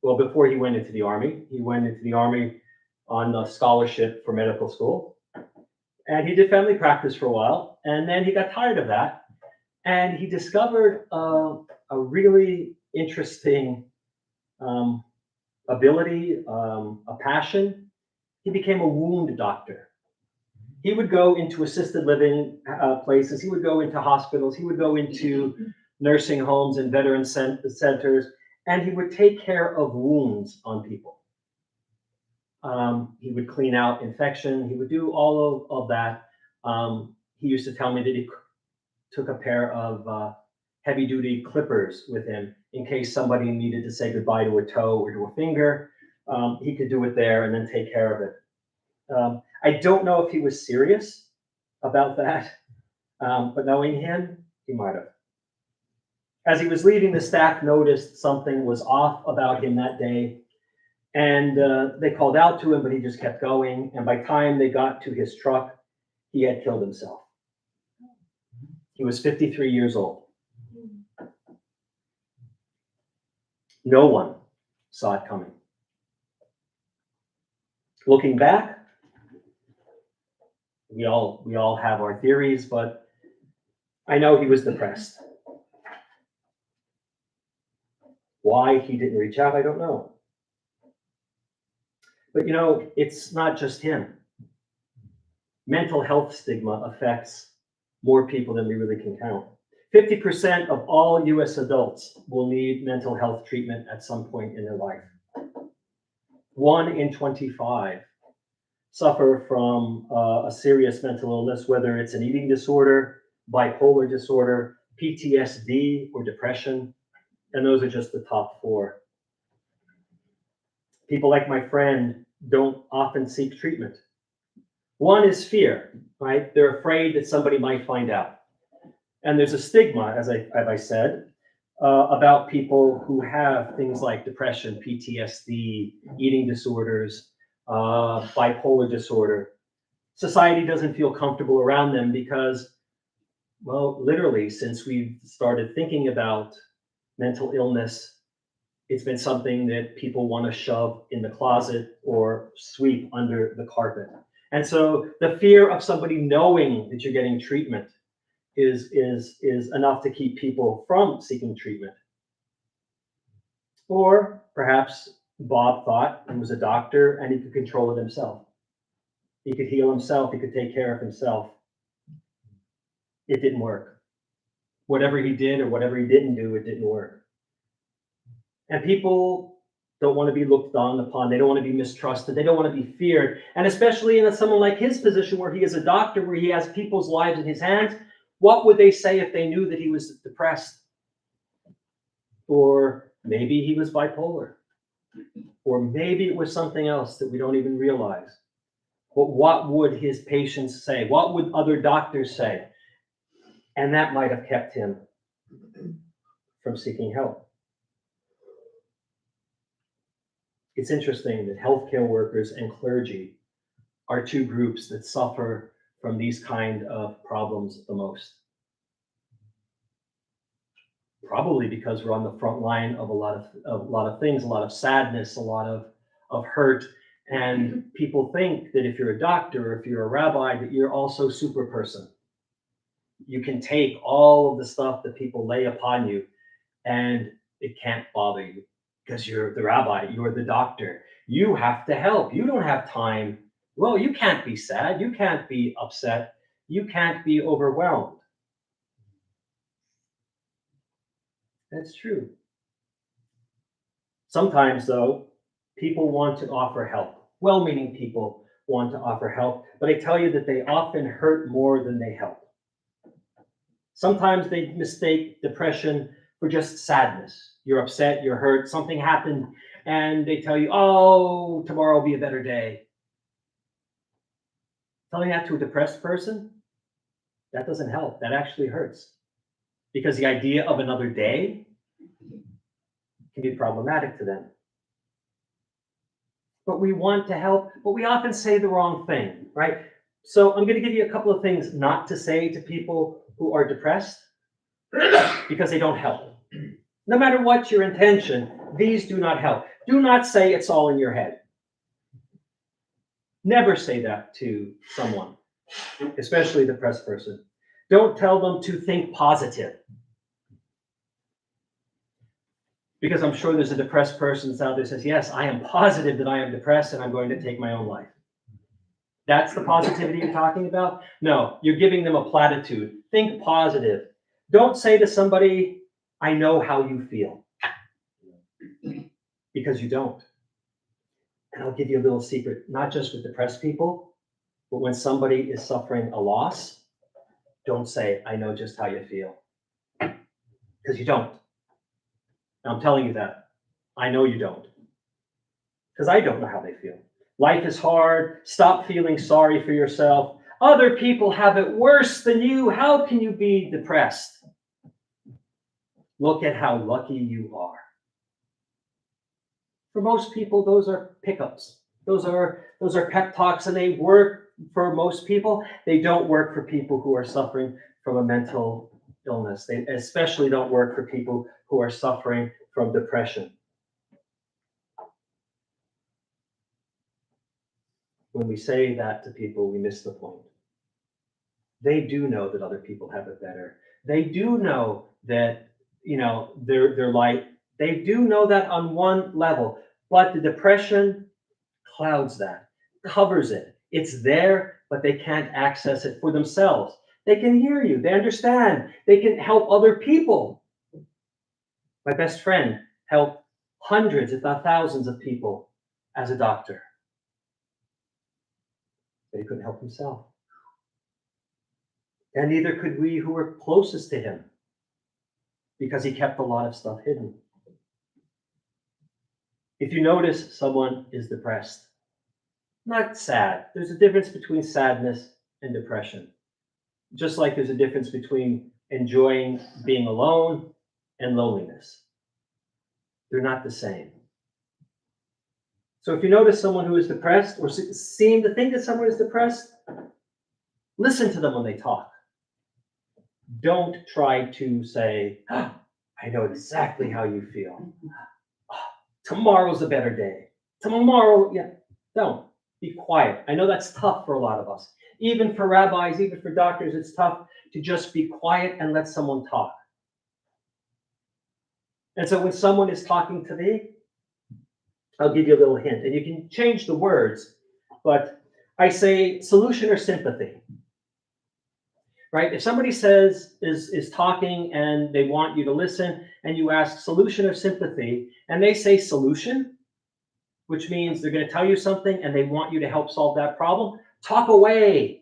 before he went into the Army, he went into the Army on a scholarship for medical school. And he did family practice for a while. And then he got tired of that. And he discovered a really interesting ability, a passion. He became a wound doctor. He would go into assisted living places. He would go into hospitals. He would go into nursing homes and veteran centers, and he would take care of wounds on people. He would clean out infection. He would do all of that. He used to tell me that he took a pair of heavy-duty clippers with him in case somebody needed to say goodbye to a toe or to a finger. He could do it there and then take care of it. I don't know if he was serious about that, but knowing him, he might have. As he was leaving, the staff noticed something was off about him that day, and they called out to him, but he just kept going. And by the time they got to his truck, he had killed himself. He was 53 years old. No one saw it coming. Looking back, we all have our theories, but I know he was depressed. Why he didn't reach out, I don't know. But it's not just him. Mental health stigma affects more people than we really can count. 50% of all US adults will need mental health treatment at some point in their life. 1 in 25 suffer from a serious mental illness, whether it's an eating disorder, bipolar disorder, PTSD, or depression. And those are just the top 4. People like my friend don't often seek treatment. One is fear, right? They're afraid that somebody might find out. And there's a stigma, as I said, about people who have things like depression, PTSD, eating disorders, bipolar disorder. Society doesn't feel comfortable around them because, well, literally, since we've started thinking about mental illness, it's been something that people want to shove in the closet or sweep under the carpet. And so the fear of somebody knowing that you're getting treatment is enough to keep people from seeking treatment. Or perhaps Bob thought he was a doctor and he could control it himself. He could heal himself, he could take care of himself. It didn't work. Whatever he did or whatever he didn't do, it didn't work. And people don't want to be looked down upon. They don't want to be mistrusted. They don't want to be feared. And especially in someone like his position where he is a doctor, where he has people's lives in his hands, what would they say if they knew that he was depressed? Or maybe he was bipolar. Or maybe it was something else that we don't even realize. But what would his patients say? What would other doctors say? And that might have kept him from seeking help. it's interesting that healthcare workers and clergy are two groups that suffer from these kind of problems the most. Probably because we're on the front line of a lot of things, a lot of sadness, a lot of hurt. And people think that if you're a doctor, or if you're a rabbi, that you're also super person. You can take all of the stuff that people lay upon you and it can't bother you because you're the rabbi, you're the doctor. You have to help. You don't have time. Well, you can't be sad. You can't be upset. You can't be overwhelmed. That's true. Sometimes, though, people want to offer help. Well-meaning people want to offer help, but I tell you that they often hurt more than they help. Sometimes they mistake depression for just sadness. You're upset, you're hurt, something happened, and they tell you, oh, tomorrow will be a better day. Telling that to a depressed person, that doesn't help. That actually hurts. Because the idea of another day can be problematic to them. But we want to help, but we often say the wrong thing, right? So I'm going to give you a couple of things not to say to people who are depressed because they don't help. No matter what your intention, these do not help. Do not say it's all in your head. Never say that to someone, especially a depressed person. Don't tell them to think positive. Because I'm sure there's a depressed person out there who says, yes, I am positive that I am depressed and I'm going to take my own life. That's the positivity you're talking about? No, you're giving them a platitude. Think positive. Don't say to somebody, I know how you feel. Because you don't. And I'll give you a little secret, not just with depressed people, but when somebody is suffering a loss, don't say, I know just how you feel. Because you don't. I'm telling you that. I know you don't. Because I don't know how they feel. Life is hard. Stop feeling sorry for yourself. Other people have it worse than you. How can you be depressed? Look at how lucky you are. For most people, those are pickups. Those are pep talks, and they work for most people. They don't work for people who are suffering from a mental illness. They especially don't work for people who are suffering from depression. When we say that to people, we miss the point. They do know that other people have it better. They do know that, they're light. They do know that on one level, but the depression clouds that, covers it. It's there, but they can't access it for themselves. They can hear you. They understand. They can help other people. My best friend helped hundreds, if not thousands of people as a doctor. But he couldn't help himself. And neither could we who were closest to him, because he kept a lot of stuff hidden. If you notice someone is depressed, not sad. There's a difference between sadness and depression. Just like there's a difference between enjoying being alone and loneliness. They're not the same. So if you notice someone who is depressed or seem to think that someone is depressed, listen to them when they talk. Don't try to say, I know exactly how you feel. Tomorrow's a better day. Tomorrow, don't. Be quiet. I know that's tough for a lot of us. Even for rabbis, even for doctors, it's tough to just be quiet and let someone talk. And so when someone is talking to me, I'll give you a little hint, and you can change the words, but I say solution or sympathy. Right? If somebody is talking and they want you to listen, and you ask solution or sympathy, and they say solution, which means they're going to tell you something and they want you to help solve that problem, talk away.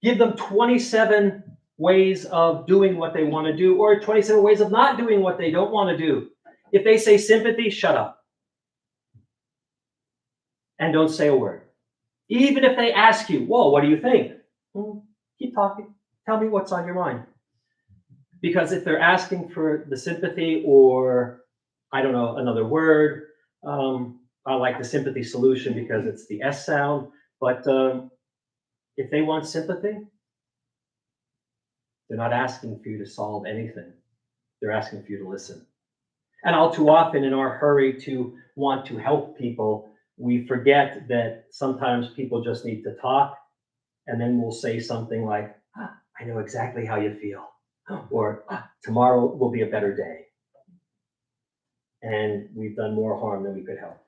Give them 27 ways of doing what they want to do, or 27 ways of not doing what they don't want to do. If they say sympathy, shut up. And don't say a word. Even if they ask you, whoa, what do you think? Keep talking. Tell me what's on your mind. Because if they're asking for the sympathy or, I don't know, another word, I like the sympathy solution because it's the S sound, but if they want sympathy, they're not asking for you to solve anything. They're asking for you to listen. And all too often in our hurry to want to help people, we forget that sometimes people just need to talk, and then we'll say something like, I know exactly how you feel, or tomorrow will be a better day. And we've done more harm than we could help.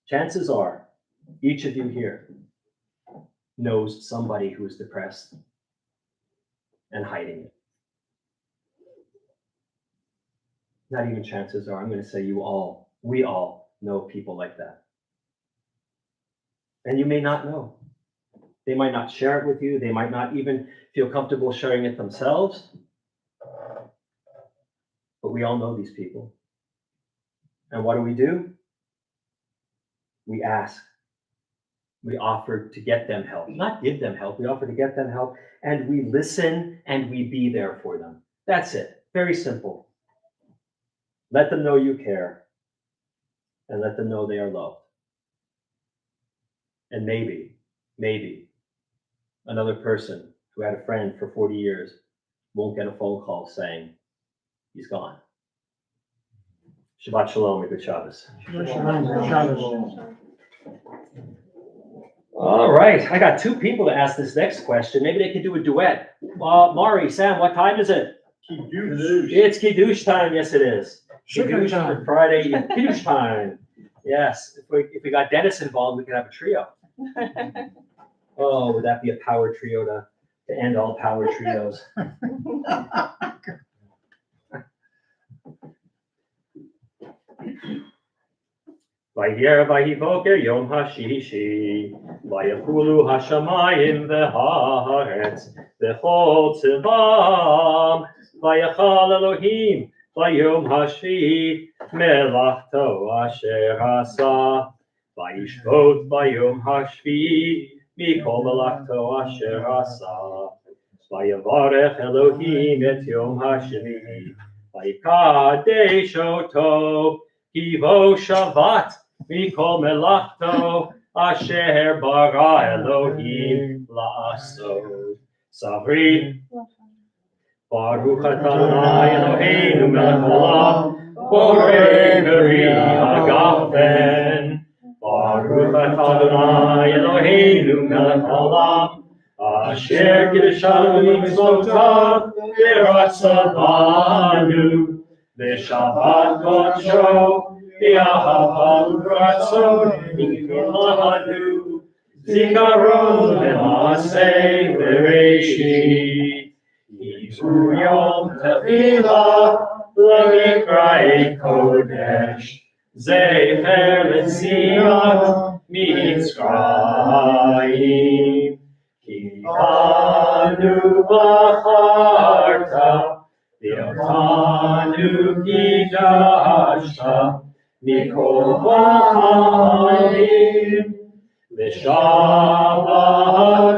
Chances are, each of you here knows somebody who is depressed and hiding it. Not even chances are, I'm going to say we all know people like that. And you may not know. They might not share it with you. They might not even feel comfortable sharing it themselves. But we all know these people. And what do? We ask. We offer to get them help. Not give them help. We offer to get them help. And we listen and we be there for them. That's it. Very simple. Let them know you care. And let them know they are loved. And maybe another person who had a friend for 40 years won't get a phone call saying he's gone. Shabbat shalom, good Shabbos. All right, I got two people to ask this next question. Maybe they could do a duet. Mari, Sam, what time is it? Kiddush. It's Kiddush time. Yes, it is. Sugar Kiddush time. for Friday. Kiddush time. Yes. If we got Dennis involved, we could have a trio. Oh, would that be a power trio to end all power trios? Vayer vayivoker yom hashishi, vayachulu hashamayim v'haaretz, v'chol tzivam, vayachal Elohim, vayom hashi, melachto asher asa, vayishvot vayom hashvi, mikol melachto asher asa, vayavarech Elohim et yom hashvi, vayikadesh oto, Kivo Shabbat, Mikol Melachto, Asher Bara Elohim La'asod. Savri, Baruch Adonai Eloheinu melech haolam, Borei Beri Hagafen. Baruch Adonai Eloheinu melech haolam, Asher Kiddushanu Mitzvotav, V'ratzah banu. V'Shabbat Kodsho, V'Ahava U'Ratzon, V'Kilanu, Zikaron V'Maaseh V'Reishit, Yibru Yom Tefillah, L'Mikra'ei Kodesh, Zecher L'Tziat Mitzrayim, Ki Anu B'Charta, V'otanu kidashta mikol ha'alim, v'shabbat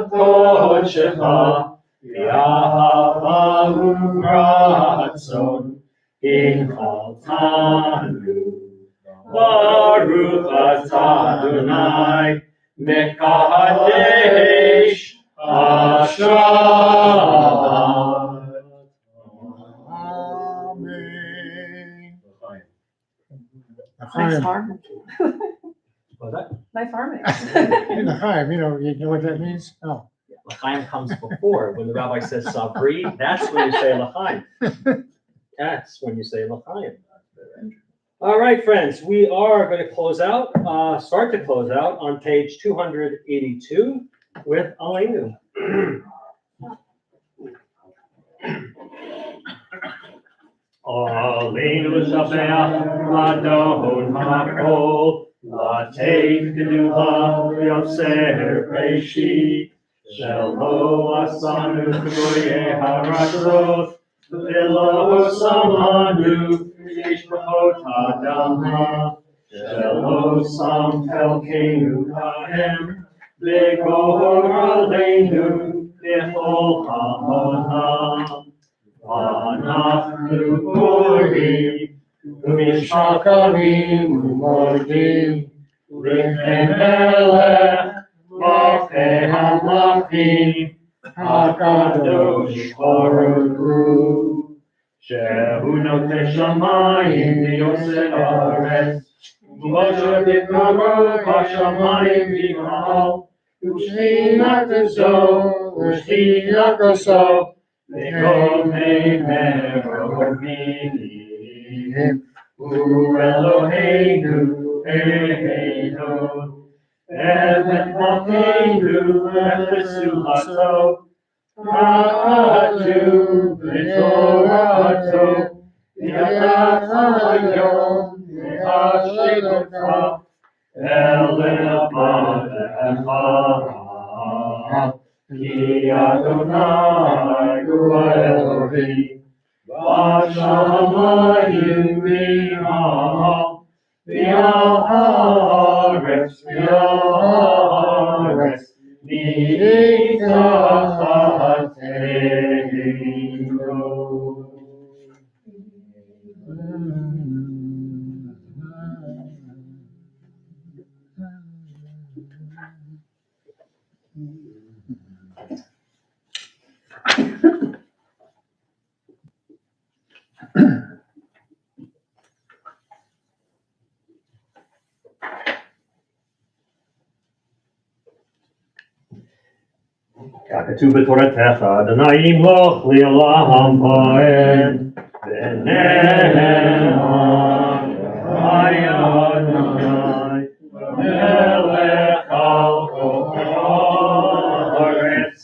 kodshecha, v'ahava u'ratzon, inchaltanu. Baruch atah Adonai, mekadesh Hashem. Nice harmony. What's that? Nice harmony. In the Chaim, you know what that means? Oh. L'chaim comes before. When the rabbi says Savri, that's when you say L'chaim. That's when you say L'chaim. All right, friends, we are going to start to close out on page 282 with Aleinu. Aleinu shabeach adon hakol, lateif gedulah yoser breishi, shelo asanu k'goyei haratzot, v'lo samanu yishpachot hadama, shelo sam chelkeinu kahem, v'gor aleinu v'chol ha'olam. Anachnu korim V'shakarim u'mordim, V'chem melech, Malchei hamlachim, HaKadosh Baruch Hu. Shehu notei shamayim v'yosei haaretz, Moshe b'karo b'shamayim v'yimal, U'shchinato u'shchinato v'komei meromim, U'Eloheinu Eloheinu, Evet Malkeinu v'chesulato, Ha'atu v'torato, V'yatat hayom v'hashivota, Elecha Ki Adonai hu Elohim, V'shamayim v'al, V'al haaretz, ככתוב בתורתך, אדוני ימלוך לעולם ועד, ונאמן היה אדוני, מלך על כל הארץ,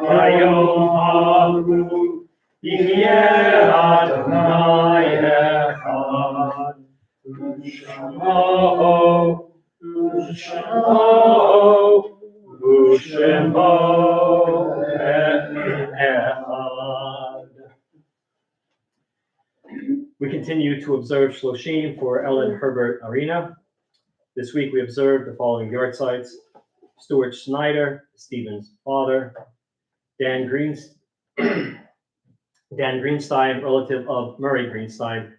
היום ההוא, יחיה אדוני אחד, ושמו echad. We continue to observe Shloshim for Ellen Herbert Arena. This week we observed the following yahrzeits: Stuart Snyder, Stephen's father; Dan Greenstein, relative of Murray Greenstein;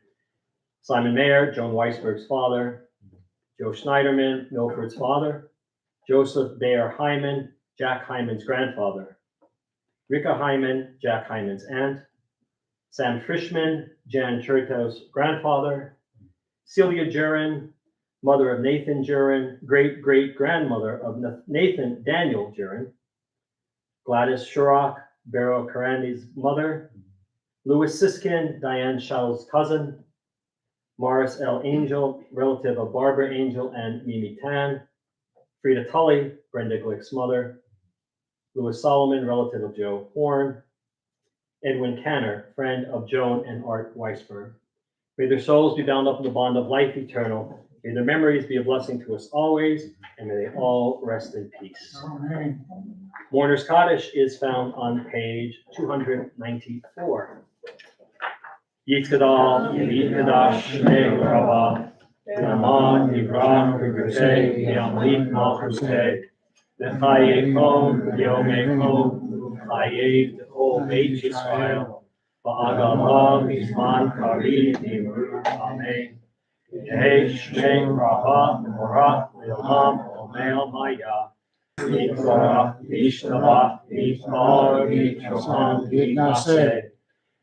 Simon Mayer, Joan Weisberg's father; Joe Schneiderman, Milford's father; Joseph Bayer Hyman, Jack Hyman's grandfather; Rika Hyman, Jack Hyman's aunt; Sam Frischman, Jan Chertow's grandfather; Celia Jurin, mother of Nathan Jurin, great-great-grandmother of Nathan Daniel Jurin; Gladys Shurrock, Beryl Karandi's mother; Louis Siskin, Diane Shell's cousin; Morris L. Angel, relative of Barbara Angel and Mimi Tan; Frida Tully, Brenda Glick's mother; Louis Solomon, relative of Joe Horn; Edwin Canner, friend of Joan and Art Weisberg. May their souls be bound up in the bond of life eternal. May their memories be a blessing to us always, and may they all rest in peace. Amen. Mourner's Kaddish is found on page 294. Yitzchadal, Yitkadash, Shnei Rabah, Yamad, Yivrach, Yugusei, Yamlit, Malchusei, V'chayekom, Yomekom, V'chayev, D'chol Beit Yisrael, V'agalav, Yizman, Karim, Yimru, Amen. Yehei Shnei Rabah, Morach, Le'olam, Omeil Maya, Yitzorach, Yishtabach, Yitzmar, Yitzrohan, Yitnaseh,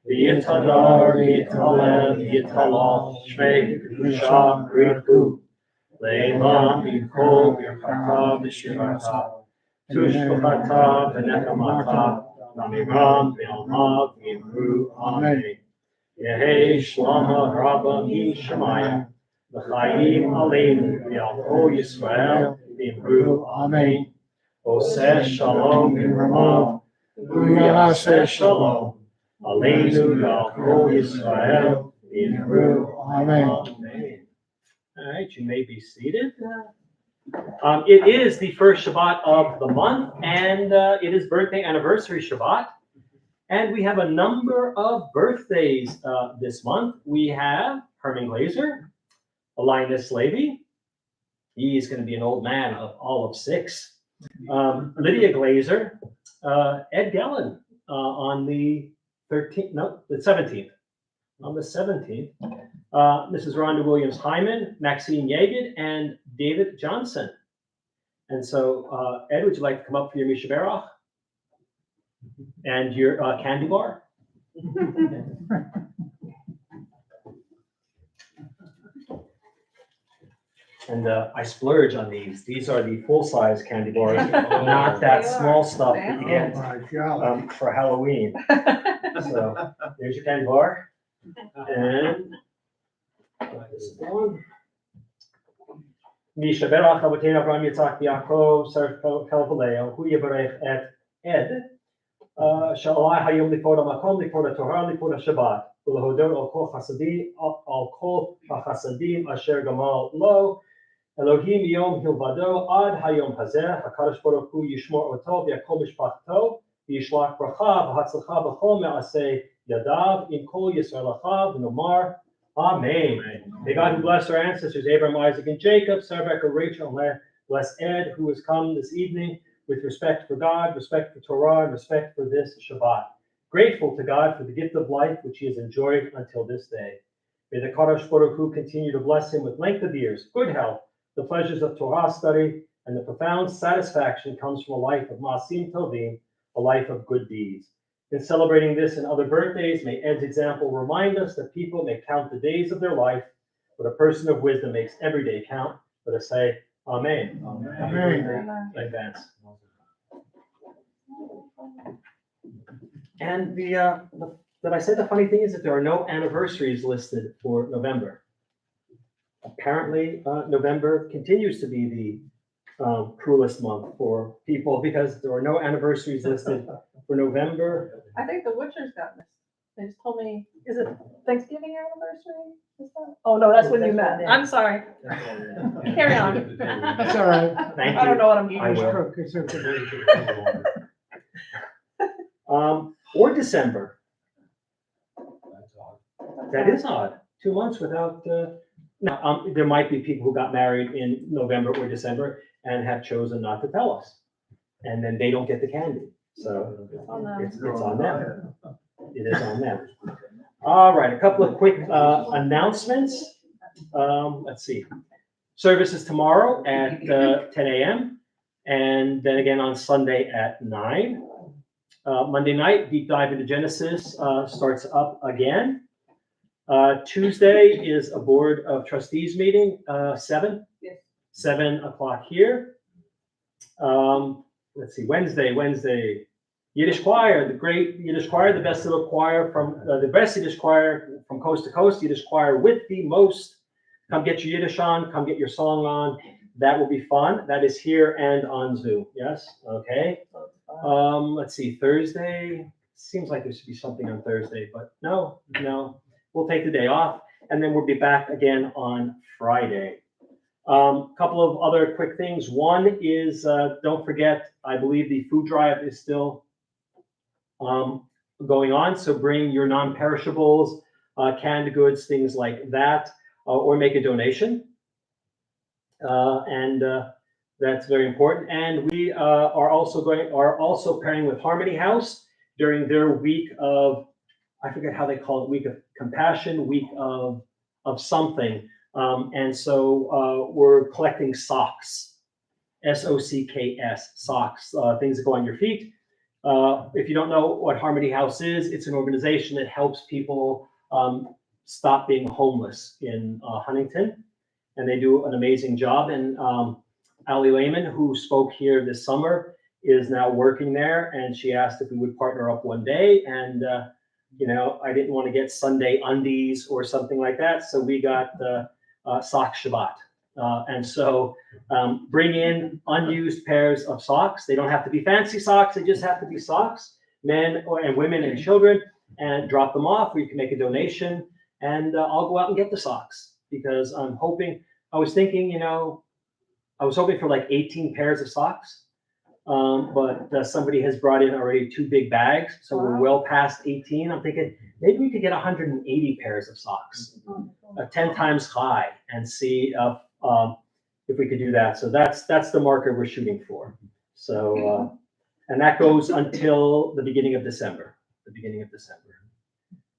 V'yitadar, v'yitalel, v'yitalal, shmei, v'yusha, v'yitku, le'elam, v'yikol, v'yachata, v'shirata, tushbachata, v'nechamata, namiram, v'alma, v'yimru, amen. Yehei shlama rabba mi-shemaya, v'chayim aleinu, v'yal kol Yisrael, v'yimru, amen. Oseh shalom v'ramav, v'yaseh shalom. Aleinu Yal Kol Yisrael, V'yimru, Amen. Amen. All right, you may be seated. It is the first Shabbat of the month, and it is birthday anniversary Shabbat. And we have a number of birthdays this month. We have Herman Glazer, Linus Levy. He's going to be an old man of all of 6. Lydia Glazer, Ed Gellin on the 17th. on the 17th. Mrs. Rhonda Williams Hyman, Maxine Yeagan, and David Johnson. And so, Ed, would you like to come up for your Misha Berach? And your candy bar? And I splurge on these. These are the full-size candy bars, not that They are. small stuff that you Oh, get my God. for Halloween. So there's your candy bar. And this one. Misha Berach Avotenu Avraham Yitzchak Yaakov Ser Kalvaleo Hu Yivarech Et Ed Shalai Hayom Likvod HaMakom Likvod HaTorah Likvod HaShabbat Ulehodot Al Kol HaChasadim Asher Gamal Lo Elohim Yom Hilvado Ad Hayom Hazeh HaKadosh Baruch Hu Yishmor Oto V'Yakol Mishpachto V'Yishlach Bracha V'Hatzlacha B'Chol Me'aseh Yadav In Kol Yisrael Achav V'Nomar Amen. May God who blessed our ancestors, Abraham, Isaac, and Jacob, Sarah, Rebecca, Rachel, and bless Ed, who has come this evening with respect for God, respect for Torah, and respect for this Shabbat. Grateful to God for the gift of life which he has enjoyed until this day. May the Kadosh Baruch Hu continue to bless him with length of years, good health, the pleasures of Torah study, and the profound satisfaction comes from a life of Maasim Tovim, a life of good deeds. In celebrating this and other birthdays, may Ed's example remind us that people may count the days of their life, but a person of wisdom makes every day count. Let us say, Amen. Happy birthday in advance. And did I say the funny thing is that there are no anniversaries listed for November? Apparently, November continues to be the cruelest month for people because there are no anniversaries listed for November. I think the Witchers got missed. They just told me, is it Thanksgiving anniversary? Is that- Oh, no, that's when you met. I'm sorry. Carry on. That's all right. Thank I don't you. know what I'm I doing. will. It's okay. Or December. That is odd. 2 months without, now, there might be people who got married in November or December and have chosen not to tell us. And then they don't get the candy. So On them. it's on them. It is on them. All right, a couple of quick announcements. Let's see. Service is tomorrow at 10 a.m. and then again on Sunday at 9. Monday night, Deep Dive into Genesis starts up again. Tuesday is a Board of Trustees meeting, 7. Yes. 7 o'clock here. Let's see, Wednesday, Yiddish choir, the great Yiddish choir, the best little choir from, the best Yiddish choir from coast to coast, Yiddish choir with the most. Come get your Yiddish on, come get your song on. That will be fun. That is here and on Zoom. Yes, okay. Let's see, Thursday, seems like there should be something on Thursday, but no, we'll take the day off and then we'll be back again on Friday. Couple of other quick things. One is, don't forget, I believe the food drive is still going on. So bring your non-perishables, canned goods, things like that, or make a donation. And that's very important. And we are also pairing with Harmony House during their week of, I forget how they call it, week of compassion, week of something. And so we're collecting socks, SOCKS, socks, things that go on your feet. If you don't know what Harmony House is, it's an organization that helps people stop being homeless in Huntington. And they do an amazing job. And Ali Lehman, who spoke here this summer, is now working there. And she asked if we would partner up one day. And I didn't want to get Sunday undies or something like that. So we got the Sock Shabbat. And so bring in unused pairs of socks. They don't have to be fancy socks. They just have to be socks, men and women and children, and drop them off. We can make a donation and I'll go out and get the socks because I was hoping for like 18 pairs of socks. But somebody has brought in already 2 big bags. So we're well past 18. I'm thinking maybe we could get 180 pairs of socks, 10 times high, and see if we could do that. So that's the marker we're shooting for. So, and that goes until the beginning of December,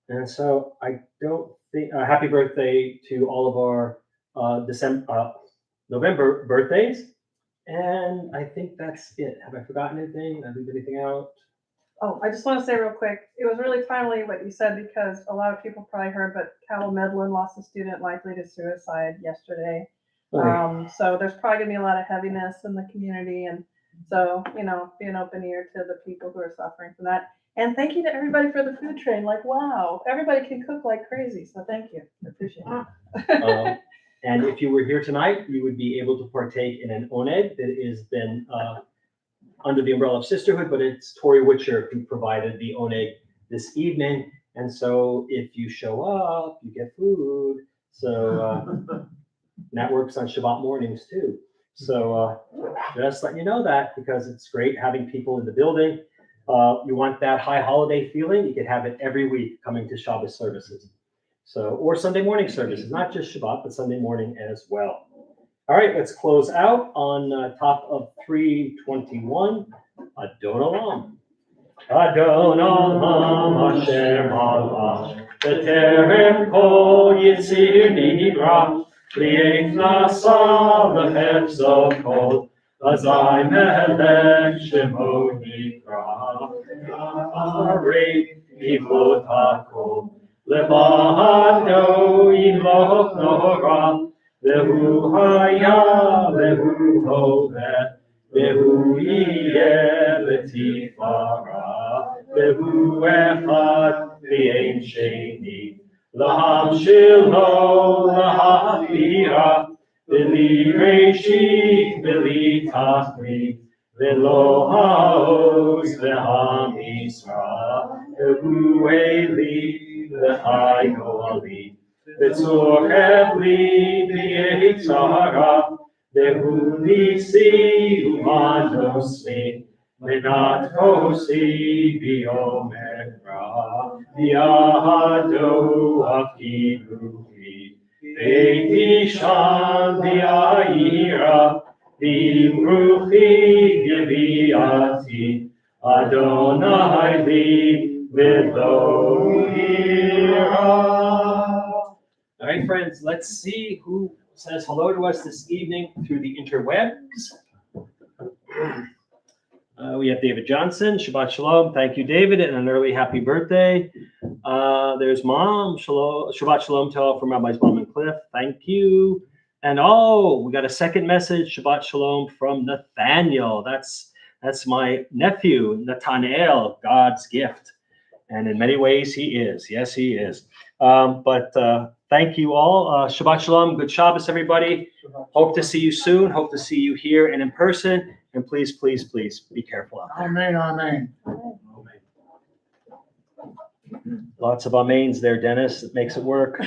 And so I don't think, happy birthday to all of our November birthdays. And I think that's it. Have I forgotten anything? Did I leave anything out? Oh, I just want to say real quick, it was really timely what you said because a lot of people probably heard, but Cal Medlin lost a student likely to suicide yesterday. So there's probably gonna be a lot of heaviness in the community, and so, you know, be an open ear to the people who are suffering from that. And thank you to everybody for the food train. Like, wow, everybody can cook like crazy. So thank you. I appreciate it. And if you were here tonight, you would be able to partake in an oneg that has been under the umbrella of Sisterhood, but it's Tori Witcher who provided the oneg this evening. And so if you show up, you get food. So and that works on Shabbat mornings too. So just letting you know that, because it's great having people in the building. You want that high holiday feeling, you could have it every week coming to Shabbos services. So, or Sunday morning services, not just Shabbat, but Sunday morning as well. All right, let's close out on top of 321, Adon Olam. Adon Olam Hashem Allah, B'terem kol yitzir nivra, Li'ek nasa v'hefzo kol, Azai melech shemo nikra, Arei ivot hakol, Lebahado imloch nora, Vehu haya, vehu hoveh, Vehu yeh v'tifara, Vehu echad v'ein sheni, Laham shilo lahavira, V'li reshit v'li tachrit, V'lo ha'oz v'ha'misra, Vehu eli v'chayo ali, V'tzor hebli v'yetzara, Vehu nisi u'manosli, V'nat kosi v'yomer ra, V'yahado afiruhi, V'tishan v'yayira, V'imruchi v'yati, Adonai li v'lo yira. All right, friends, let's see who says hello to us this evening through the interwebs. We have David Johnson, Shabbat Shalom. Thank you, David, and an early happy birthday. There's Mom, Shabbat Shalom to all from Rabbis Mom and Cliff. Thank you. And we got a second message, Shabbat Shalom from Nathaniel. That's my nephew, Nathaniel, God's gift. And in many ways, he is. Yes, he is. But thank you all. Shabbat Shalom. Good Shabbos, everybody. Hope to see you soon. Hope to see you here and in person. And please, please, please be careful out there. Amen, amen. Lots of amens there, Dennis. It makes it work.